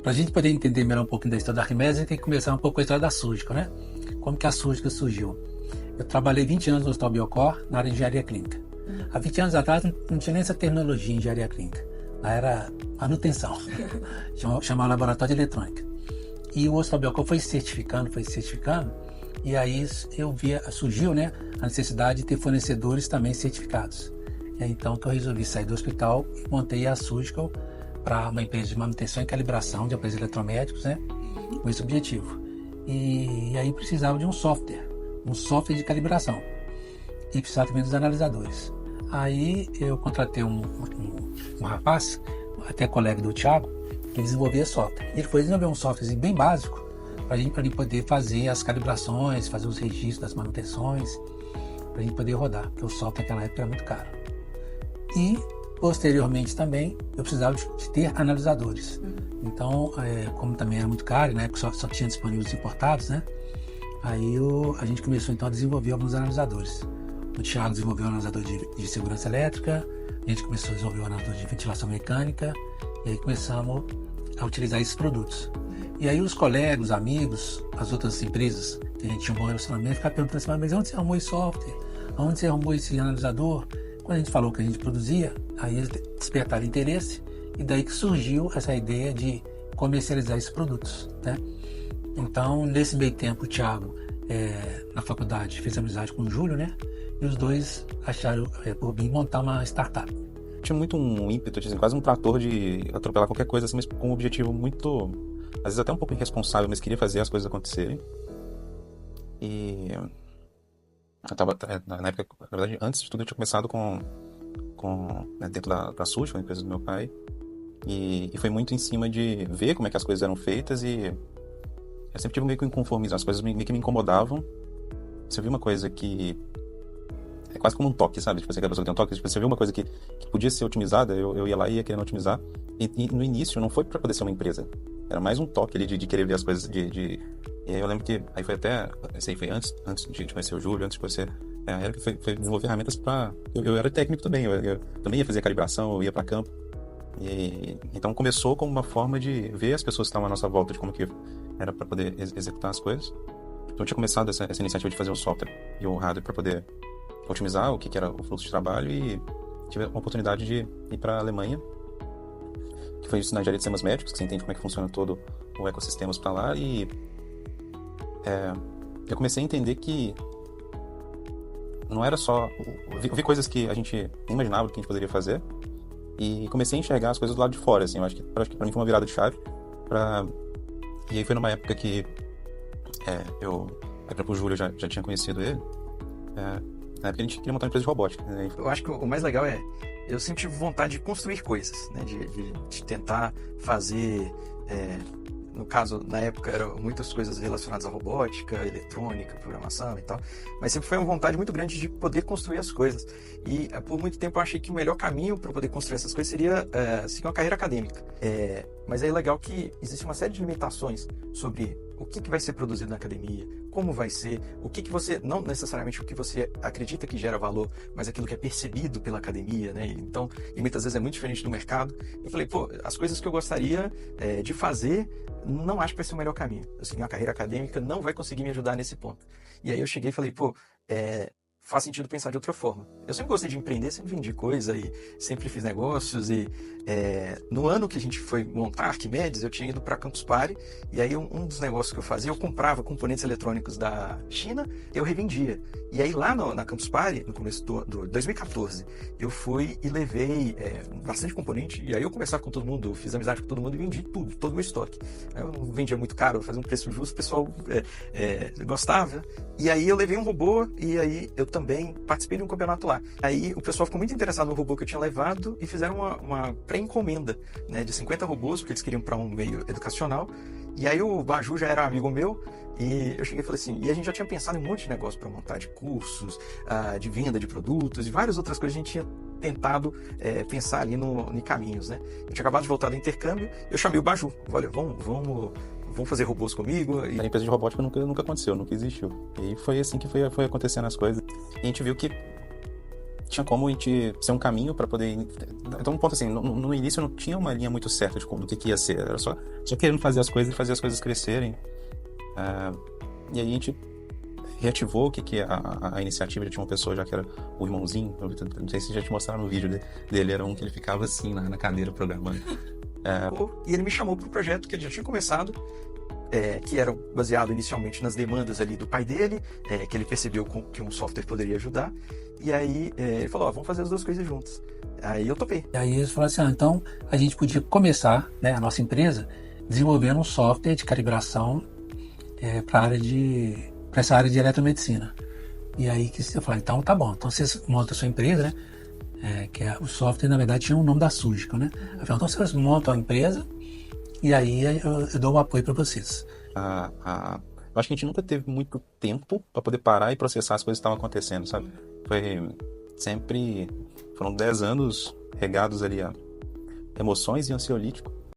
Para a gente poder entender melhor um pouquinho da história da Arquimedes, a gente tem que começar um pouco com a história da Súrgica, né? Como que a Súrgica surgiu? Eu trabalhei 20 anos no Hospital Biocor, na área de engenharia clínica. Há 20 anos atrás não tinha nem essa terminologia em engenharia clínica. Lá era manutenção, chamava laboratório de eletrônica. E o Hospital Biocor foi se certificando, e aí surgiu, né, a necessidade de ter fornecedores também certificados. É então que eu resolvi sair do hospital e montei a Surgical para uma empresa de manutenção e calibração de aparelhos eletromédicos, né, com esse objetivo. E aí precisava de um software de calibração, e precisava também dos analisadores. Aí eu contratei um rapaz, até colega do Thiago, que desenvolvia software. Ele foi desenvolver um software bem básico para a gente poder fazer as calibrações, fazer os registros das manutenções, para a gente poder rodar, porque o software naquela época era muito caro. E, posteriormente também, eu precisava de ter analisadores. Então, como também era muito caro, na época só tinha disponível os importados, né? Aí a gente começou então a desenvolver alguns analisadores. O Thiago desenvolveu um analisador de segurança elétrica, a gente começou a desenvolver um analisador de ventilação mecânica, e aí começamos a utilizar esses produtos. E aí os colegas, os amigos, as outras empresas que a gente tinha um bom relacionamento, ficavam perguntando assim, mas onde você arrumou esse software? Onde você arrumou esse analisador? Quando a gente falou que a gente produzia, aí eles despertaram interesse, e daí que surgiu essa ideia de comercializar esses produtos, né? Então, nesse meio tempo, o Thiago, na faculdade, fez amizade com o Júlio, né? E os dois acharam por bem montar uma startup. Tinha muito um ímpeto, assim, quase um trator de atropelar qualquer coisa, assim, mas com um objetivo muito, às vezes até um pouco irresponsável, mas queria fazer as coisas acontecerem. E eu tava, na época, na verdade, antes de tudo, eu tinha começado né, dentro da Súrgica, a empresa do meu pai, e foi muito em cima de ver como é que as coisas eram feitas, e eu sempre tive meio que um inconformismo, as coisas meio que me incomodavam. Você viu uma coisa que é quase como um toque, sabe? Tipo, você que a pessoa tem um toque, tipo, você viu uma coisa que podia ser otimizada, eu ia lá e ia querendo otimizar, e no início não foi para poder ser uma empresa, era mais um toque ali de querer ver as coisas, e aí eu lembro que, aí foi até, isso aí foi antes de conhecer o Júlio, antes de conhecer a Eric, foi desenvolver ferramentas para, eu era técnico também, eu também ia fazer calibração, eu ia para campo, e então começou como uma forma de ver as pessoas que estavam à nossa volta, de como que era para poder executar as coisas. Então eu tinha começado essa iniciativa de fazer o software e o hardware para poder otimizar o que era o fluxo de trabalho, e tive a oportunidade de ir para a Alemanha, que foi isso na engenharia de sistemas médicos, que você entende como é que funciona todo o ecossistema hospitalar, e eu comecei a entender que não era só... Eu vi coisas que a gente nem imaginava que a gente poderia fazer, e comecei a enxergar as coisas do lado de fora, assim. Eu acho que para mim foi uma virada de chave. E aí foi numa época que o Júlio já tinha conhecido ele. Na época a gente queria montar uma empresa de robótica, né? Eu acho que o mais legal eu sempre tive vontade de construir coisas, né? De tentar fazer, no caso, na época eram muitas coisas relacionadas à robótica, eletrônica, programação e tal, mas sempre foi uma vontade muito grande de poder construir as coisas. E por muito tempo eu achei que o melhor caminho para poder construir essas coisas seria seguir uma carreira acadêmica. Mas é legal que existe uma série de limitações sobre o que vai ser produzido na academia, como vai ser, o que você, não necessariamente o que você acredita que gera valor, mas aquilo que é percebido pela academia, né? Então, e muitas vezes é muito diferente do mercado. Eu falei, as coisas que eu gostaria de fazer, não acho que vai ser o melhor caminho. Assim, a carreira acadêmica não vai conseguir me ajudar nesse ponto. E aí eu cheguei e falei, faz sentido pensar de outra forma. Eu sempre gostei de empreender, sempre vendi coisa e sempre fiz negócios, e no ano que a gente foi montar a Arquimedes, eu tinha ido para Campus Party, e aí um dos negócios que eu fazia, eu comprava componentes eletrônicos da China, eu revendia. E aí lá na Campus Party, no começo do 2014, eu fui e levei bastante componente, e aí eu conversava com todo mundo, fiz amizade com todo mundo e vendi tudo, todo o meu estoque. Eu não vendia muito caro, eu fazia um preço justo, o pessoal gostava. E aí eu levei um robô, e aí eu também participei de um campeonato lá. Aí o pessoal ficou muito interessado no robô que eu tinha levado e fizeram uma pré-encomenda, né, de 50 robôs, porque eles queriam para um meio educacional. E aí o Baju já era amigo meu, e eu cheguei e falei assim, e a gente já tinha pensado em um monte de negócio para montar, de cursos, de venda de produtos e várias outras coisas. A gente tinha tentado pensar ali em caminhos, né? Eu tinha acabado de voltar do intercâmbio, eu chamei o Baju, olha, vamos fazer robôs comigo. A empresa de robótica nunca aconteceu, nunca existiu. E foi assim que foi acontecendo as coisas. E a gente viu que tinha como a gente ser um caminho para poder. Então, um ponto assim, no início não tinha uma linha muito certa do que ia ser, era só querendo fazer as coisas e fazer as coisas crescerem. E aí a gente reativou o que é a iniciativa. Já tinha uma pessoa já que era o irmãozinho, não sei se já te mostraram no vídeo dele, era um que ele ficava assim na cadeira programando. E ele me chamou para um projeto que ele já tinha começado, que era baseado inicialmente nas demandas ali do pai dele, que ele percebeu que um software poderia ajudar, e aí ele falou, vamos fazer as duas coisas juntas. Aí eu topei. E aí eles falaram assim, então a gente podia começar, né, a nossa empresa, desenvolvendo um software de calibração para essa área de eletromedicina. E aí que eu falei, então tá bom, então vocês montam a sua empresa, né? O software, na verdade, tinha o nome da Surgical, né? Eu falei, então vocês montam a empresa e aí eu dou o apoio para vocês. Eu acho que a gente nunca teve muito tempo para poder parar e processar as coisas que estavam acontecendo, sabe? Foram 10 anos regados ali a emoções e ansiolítico.